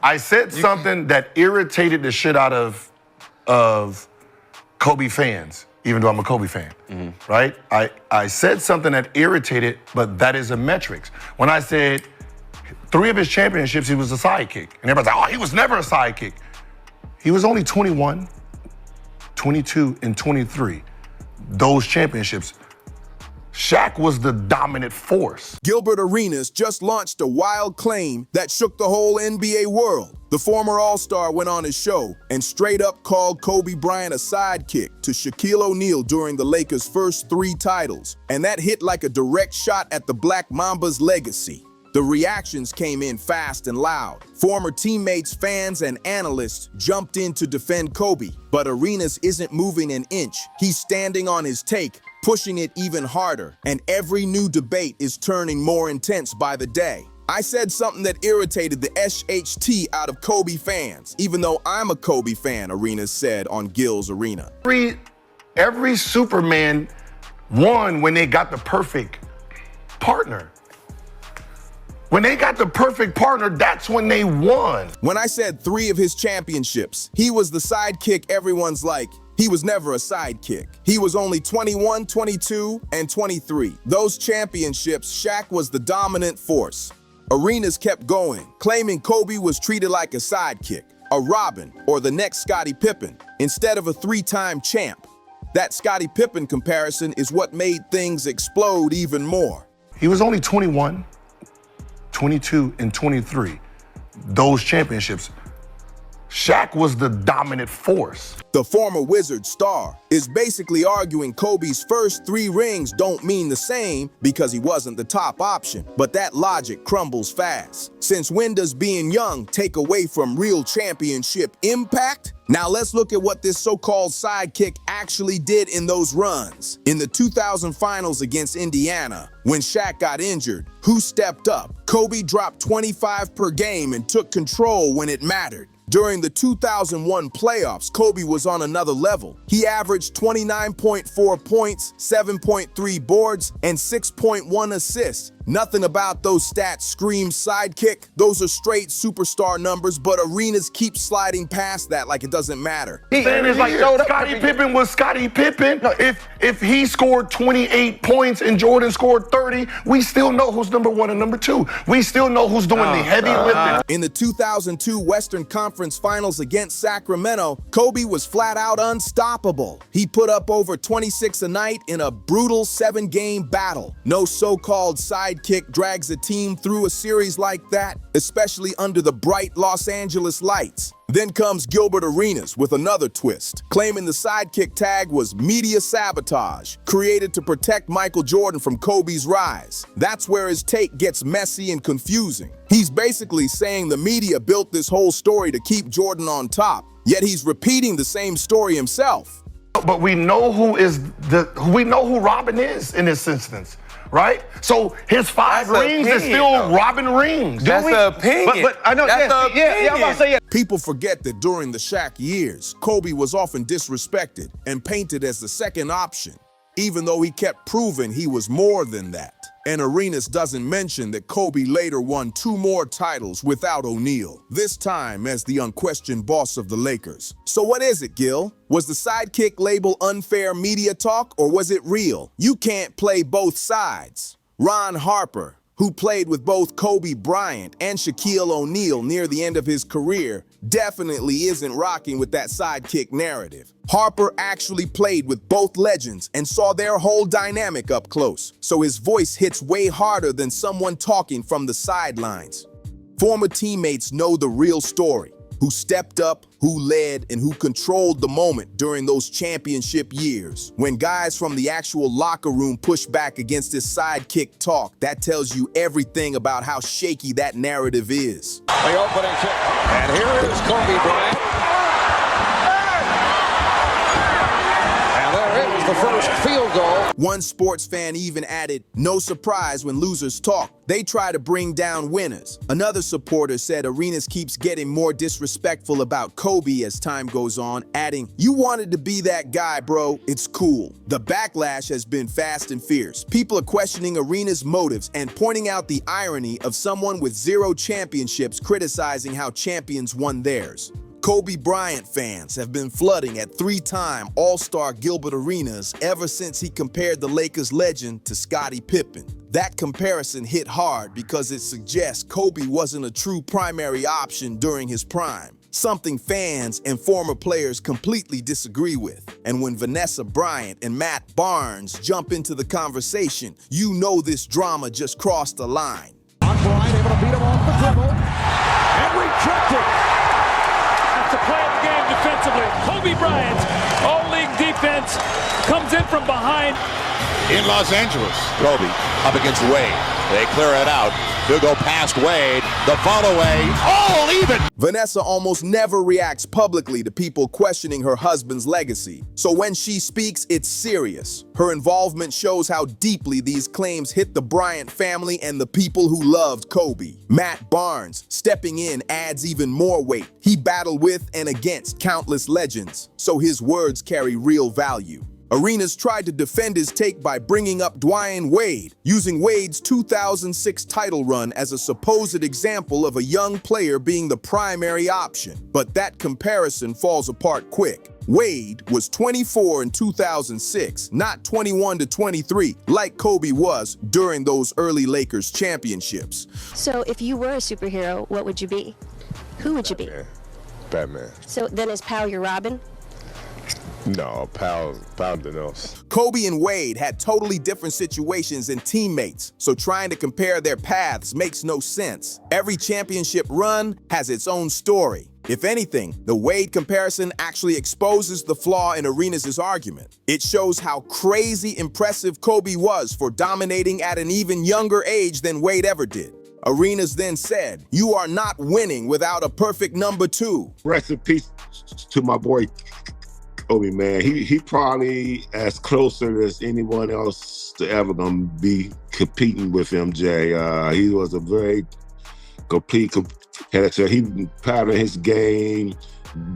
I said something that irritated the shit out of Kobe fans, even though I'm a Kobe fan, right? I said something that irritated, but that is a metrics. When I said 3 of his championships, he was a sidekick. And everybody's like, oh, he was never a sidekick. He was only 21, 22, and 23. Those championships. Shaq was the dominant force. Gilbert Arenas just launched a wild claim that shook the whole NBA world. The former All-Star went on his show and straight up called Kobe Bryant a sidekick to Shaquille O'Neal during the Lakers' first 3 titles. And that hit like a direct shot at the Black Mamba's legacy. The reactions came in fast and loud. Former teammates, fans, and analysts jumped in to defend Kobe, but Arenas isn't moving an inch. He's standing on his take, pushing it even harder, and every new debate is turning more intense by the day. I said something that irritated the SHT out of Kobe fans, even though I'm a Kobe fan, Arenas said on Gil's Arena. Every Superman won when they got the perfect partner. When they got the perfect partner, that's when they won. When I said 3 of his championships, he was the sidekick everyone's like, he was never a sidekick. He was only 21, 22, and 23. Those championships, Shaq was the dominant force. Arenas kept going, claiming Kobe was treated like a sidekick, a Robin, or the next Scottie Pippen, instead of a 3-time champ. That Scottie Pippen comparison is what made things explode even more. He was only 21, 22, and 23. Those championships. Shaq was the dominant force. The former Wizard star is basically arguing Kobe's first 3 rings don't mean the same because he wasn't the top option. But that logic crumbles fast. Since when does being young take away from real championship impact? Now let's look at what this so-called sidekick actually did in those runs. In the 2000 finals against Indiana, when Shaq got injured, who stepped up? Kobe dropped 25 per game and took control when it mattered. During the 2001 playoffs, Kobe was on another level. He averaged 29.4 points, 7.3 boards, and 6.1 assists. Nothing about those stats screams sidekick. Those are straight superstar numbers, but Arenas keep sliding past that like it doesn't matter. It's like Scottie Pippen was Scottie Pippen. No, if he scored 28 points and Jordan scored 30, we still know who's number 1 and number 2. We still know who's doing the heavy lifting. In the 2002 Western Conference Finals against Sacramento, Kobe was flat out unstoppable. He put up over 26 a night in a brutal 7-game battle. No so-called sidekick drags a team through a series like that, especially under the bright Los Angeles lights. Then comes Gilbert Arenas with another twist, claiming the sidekick tag was media sabotage, created to protect Michael Jordan from Kobe's rise. That's where his take gets messy and confusing. He's basically saying the media built this whole story to keep Jordan on top, yet he's repeating the same story himself. But we know who Robin is in this instance. Right? So his 5 rings is still Robin rings. That's an opinion. But I know, that's the opinion. I'm about to say, yeah. People forget that during the Shaq years, Kobe was often disrespected and painted as the second option, even though he kept proving he was more than that. And Arenas doesn't mention that Kobe later won 2 more titles without O'Neal, this time as the unquestioned boss of the Lakers. So what is it, Gil? Was the sidekick label unfair media talk, or was it real? You can't play both sides. Ron Harper, who played with both Kobe Bryant and Shaquille O'Neal near the end of his career, definitely isn't rocking with that sidekick narrative. Harper actually played with both legends and saw their whole dynamic up close, so his voice hits way harder than someone talking from the sidelines. Former teammates know the real story, who stepped up, who led, and who controlled the moment during those championship years. When guys from the actual locker room push back against this sidekick talk, that tells you everything about how shaky that narrative is. The opening kick, and here is Kobe Bryant. And there is the first field goal One sports fan even added, "No surprise when losers talk. They try to bring down winners." Another supporter said Arenas keeps getting more disrespectful about Kobe as time goes on, adding, "You wanted to be that guy, bro. It's cool." The backlash has been fast and fierce. People are questioning Arenas' motives and pointing out the irony of someone with 0 championships criticizing how champions won theirs. Kobe Bryant fans have been flooding at 3-time All-Star Gilbert Arenas ever since he compared the Lakers legend to Scottie Pippen. That comparison hit hard because it suggests Kobe wasn't a true primary option during his prime, something fans and former players completely disagree with. And when Vanessa Bryant and Matt Barnes jump into the conversation, you know this drama just crossed the line. Bryant able to beat him off the dribble and rejected. To play the game defensively. Kobe Bryant's all-league defense comes in from behind. In Los Angeles, Kobe up against Wade. They clear it out. He'll go past Wade. The follow-away. All even. Vanessa almost never reacts publicly to people questioning her husband's legacy. So when she speaks, it's serious. Her involvement shows how deeply these claims hit the Bryant family and the people who loved Kobe. Matt Barnes, stepping in, adds even more weight. He battled with and against countless legends, so his words carry real value. Arenas tried to defend his take by bringing up Dwyane Wade, using Wade's 2006 title run as a supposed example of a young player being the primary option. But that comparison falls apart quick. Wade was 24 in 2006, not 21 to 23, like Kobe was during those early Lakers championships. So if you were a superhero, what would you be? Who would you be? Batman. So then is Pal your Robin? No, Pal else. Kobe and Wade had totally different situations and teammates, so trying to compare their paths makes no sense. Every championship run has its own story. If anything, the Wade comparison actually exposes the flaw in Arenas' argument. It shows how crazy impressive Kobe was for dominating at an even younger age than Wade ever did. Arenas then said, "You are not winning without a perfect number 2. Rest in peace to my boy Kobe, man. He probably as closer as anyone else to ever gonna be competing with MJ. He was a very complete competitor. He patterned his game,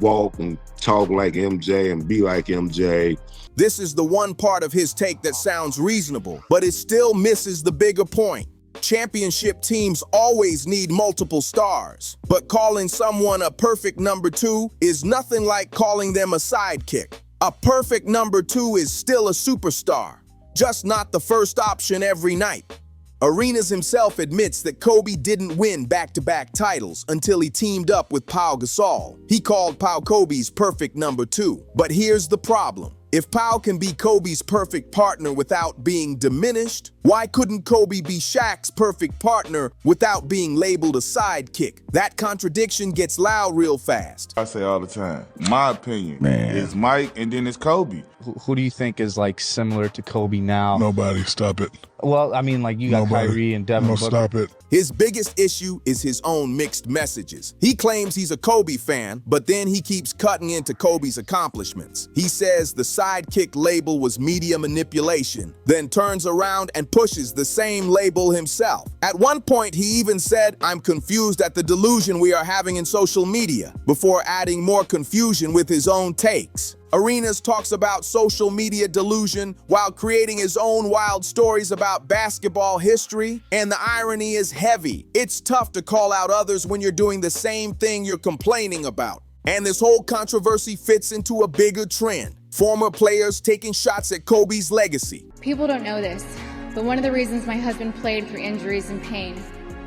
walk and talk like MJ and be like MJ. This is the one part of his take that sounds reasonable, but it still misses the bigger point. Championship teams always need multiple stars, but calling someone a perfect number 2 is nothing like calling them a sidekick. A perfect number 2 is still a superstar, just not the first option every night. Arenas himself admits that Kobe didn't win back-to-back titles until he teamed up with Pau Gasol. He called Pau Kobe's perfect number 2. But here's the problem. If Pau can be Kobe's perfect partner without being diminished, why couldn't Kobe be Shaq's perfect partner without being labeled a sidekick? That contradiction gets loud real fast. I say all the time, my opinion is Mike and then it's Kobe. Who do you think is like similar to Kobe now? Nobody, stop it. Well, I mean, like you got Kyrie and Devin Booker. Stop it. His biggest issue is his own mixed messages. He claims he's a Kobe fan, but then he keeps cutting into Kobe's accomplishments. He says the sidekick label was media manipulation, then turns around and pushes the same label himself. At one point, he even said, "I'm confused at the delusion we are having in social media," before adding more confusion with his own takes. Arenas talks about social media delusion while creating his own wild stories about basketball history, and the irony is heavy. It's tough to call out others when you're doing the same thing you're complaining about. And this whole controversy fits into a bigger trend. Former players taking shots at Kobe's legacy. People don't know this, but one of the reasons my husband played through injuries and pain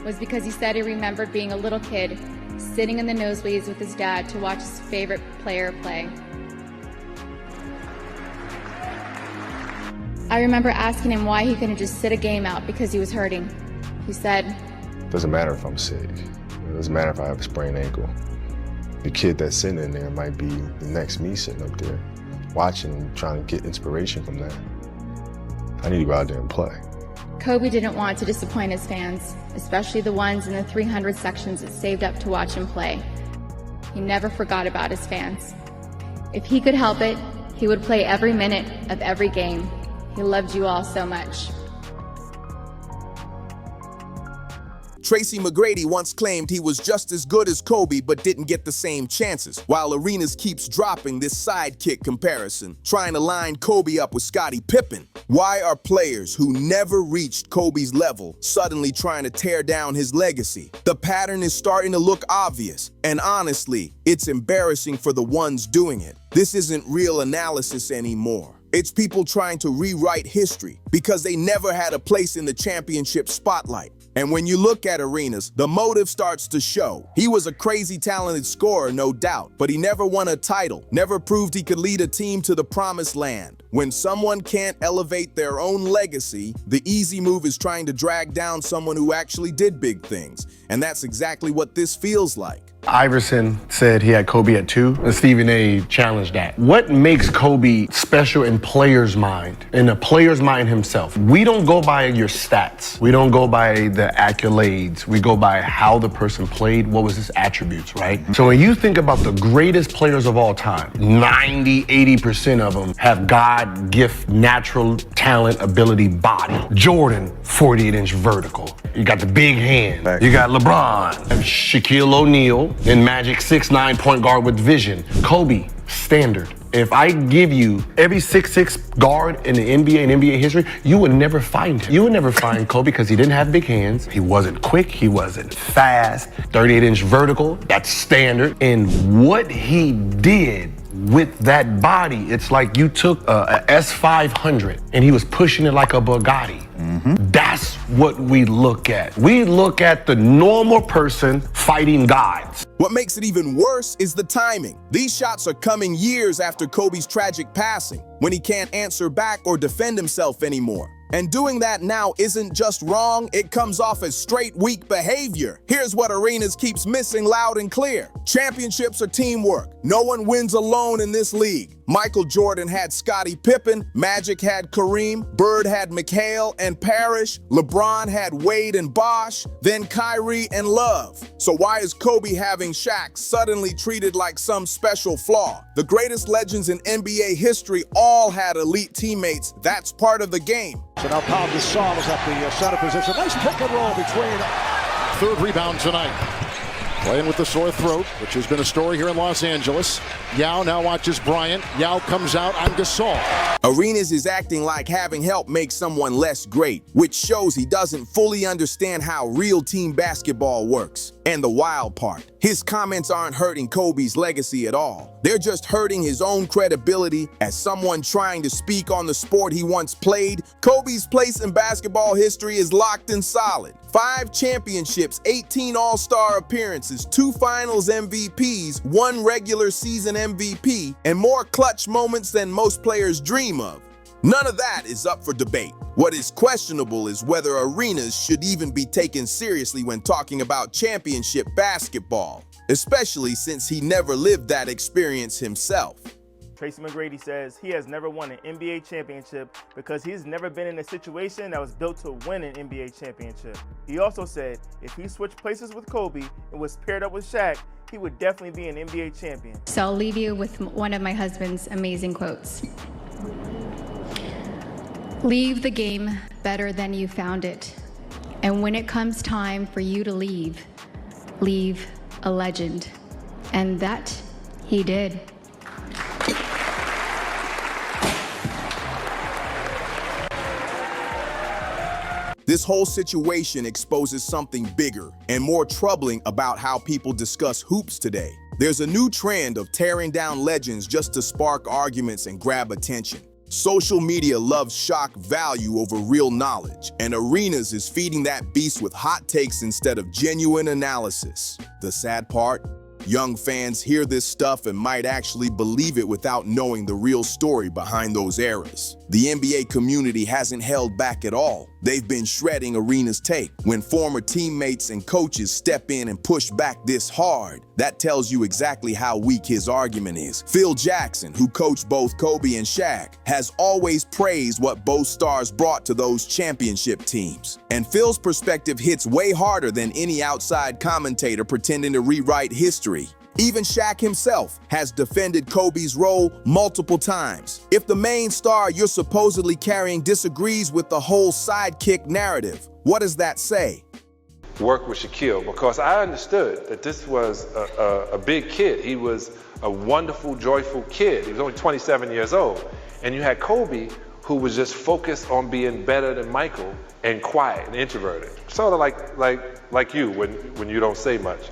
was because he said he remembered being a little kid, sitting in the nosebleeds with his dad to watch his favorite player play. I remember asking him why he couldn't just sit a game out because he was hurting. He said, Doesn't matter if I'm sick. It doesn't matter if I have a sprained ankle. The kid that's sitting in there might be the next me sitting up there, watching and trying to get inspiration from that. I need to go out there and play. Kobe didn't want to disappoint his fans, especially the ones in the 300 sections that saved up to watch him play. He never forgot about his fans. If he could help it, he would play every minute of every game, He loved you all so much. Tracy McGrady once claimed he was just as good as Kobe but didn't get the same chances, while Arenas keeps dropping this sidekick comparison, trying to line Kobe up with Scottie Pippen. Why are players who never reached Kobe's level suddenly trying to tear down his legacy? The pattern is starting to look obvious, and honestly, it's embarrassing for the ones doing it. This isn't real analysis anymore. It's people trying to rewrite history because they never had a place in the championship spotlight. And when you look at Arenas, the motive starts to show. He was a crazy talented scorer, no doubt, but he never won a title, never proved he could lead a team to the promised land. When someone can't elevate their own legacy, the easy move is trying to drag down someone who actually did big things. And that's exactly what this feels like. Iverson said he had Kobe at 2, and Stephen A. challenged that. What makes Kobe special in players' mind, in a player's mind himself? We don't go by your stats. We don't go by the accolades. We go by how the person played, what was his attributes, right? So when you think about the greatest players of all time, 90, 80% of them have God gift, natural talent, ability, body. Jordan, 48-inch vertical. You got the big hand. You got LeBron, Shaquille O'Neal, and Magic 6'9" point guard with vision. Kobe, standard. If I give you every 6'6" guard in the NBA and NBA history, you would never find him. You would never find Kobe because he didn't have big hands. He wasn't quick. He wasn't fast. 38-inch vertical, that's standard. And what he did with that body, it's like you took a S500 and he was pushing it like a Bugatti. That's what we look at. We look at the normal person fighting gods. What makes it even worse is the timing. These shots are coming years after Kobe's tragic passing, when he can't answer back or defend himself anymore. And doing that now isn't just wrong, it comes off as straight weak behavior. Here's what Arenas keeps missing loud and clear. Championships are teamwork. No one wins alone in this league. Michael Jordan had Scottie Pippen, Magic had Kareem, Bird had McHale and Parrish, LeBron had Wade and Bosh, then Kyrie and Love. So why is Kobe having Shaq suddenly treated like some special flaw? The greatest legends in NBA history all had elite teammates. That's part of the game. So now Pau Gasol is at the center position. Nice pick and roll between. Third rebound tonight. Playing with the sore throat, which has been a story here in Los Angeles. Yao now watches Bryant. Yao comes out on Gasol. Arenas is acting like having help makes someone less great, which shows he doesn't fully understand how real team basketball works. And the wild part, his comments aren't hurting Kobe's legacy at all. They're just hurting his own credibility as someone trying to speak on the sport he once played. Kobe's place in basketball history is locked and solid. 5 championships, 18 All-Star appearances, 2 Finals MVPs, 1 regular season MVP, and more clutch moments than most players dream of. None of that is up for debate. What is questionable is whether Arenas should even be taken seriously when talking about championship basketball, especially since he never lived that experience himself. Tracy McGrady says he has never won an NBA championship because he's never been in a situation that was built to win an NBA championship. He also said if he switched places with Kobe and was paired up with Shaq, he would definitely be an NBA champion. So I'll leave you with one of my husband's amazing quotes. Leave the game better than you found it. And when it comes time for you to leave, leave a legend. And that he did. This whole situation exposes something bigger and more troubling about how people discuss hoops today. There's a new trend of tearing down legends just to spark arguments and grab attention. Social media loves shock value over real knowledge, and Arenas is feeding that beast with hot takes instead of genuine analysis. The sad part? Young fans hear this stuff and might actually believe it without knowing the real story behind those eras. The NBA community hasn't held back at all. They've been shredding Arenas' take. When former teammates and coaches step in and push back this hard, that tells you exactly how weak his argument is. Phil Jackson, who coached both Kobe and Shaq, has always praised what both stars brought to those championship teams. And Phil's perspective hits way harder than any outside commentator pretending to rewrite history. Even Shaq himself has defended Kobe's role multiple times. If the main star you're supposedly carrying disagrees with the whole sidekick narrative, what does that say? Work with Shaquille, because I understood that this was a big kid. He was a wonderful, joyful kid. He was only 27 years old. And you had Kobe, who was just focused on being better than Michael and quiet and introverted. Sort of like you when you don't say much.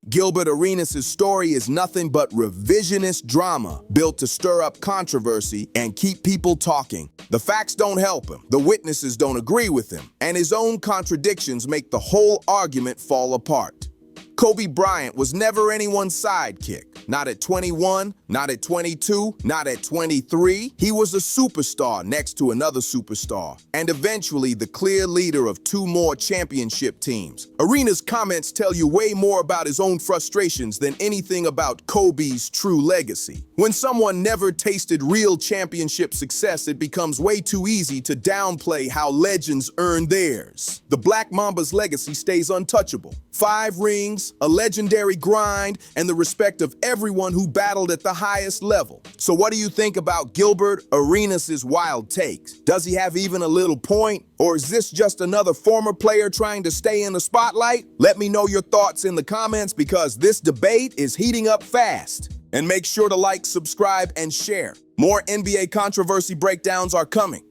Gilbert Arenas' story is nothing but revisionist drama built to stir up controversy and keep people talking. The facts don't help him, the witnesses don't agree with him, and his own contradictions make the whole argument fall apart. Kobe Bryant was never anyone's sidekick. Not at 21, not at 22, not at 23. He was a superstar next to another superstar, and eventually the clear leader of 2 more championship teams. Arenas' comments tell you way more about his own frustrations than anything about Kobe's true legacy. When someone never tasted real championship success, it becomes way too easy to downplay how legends earn theirs. The Black Mamba's legacy stays untouchable. 5 rings, a legendary grind, and the respect of everyone who battled at the highest level. So what do you think about Gilbert Arenas' wild takes? Does he have even a little point? Or is this just another former player trying to stay in the spotlight? Let me know your thoughts in the comments, because this debate is heating up fast. And make sure to like, subscribe, and share. More NBA controversy breakdowns are coming.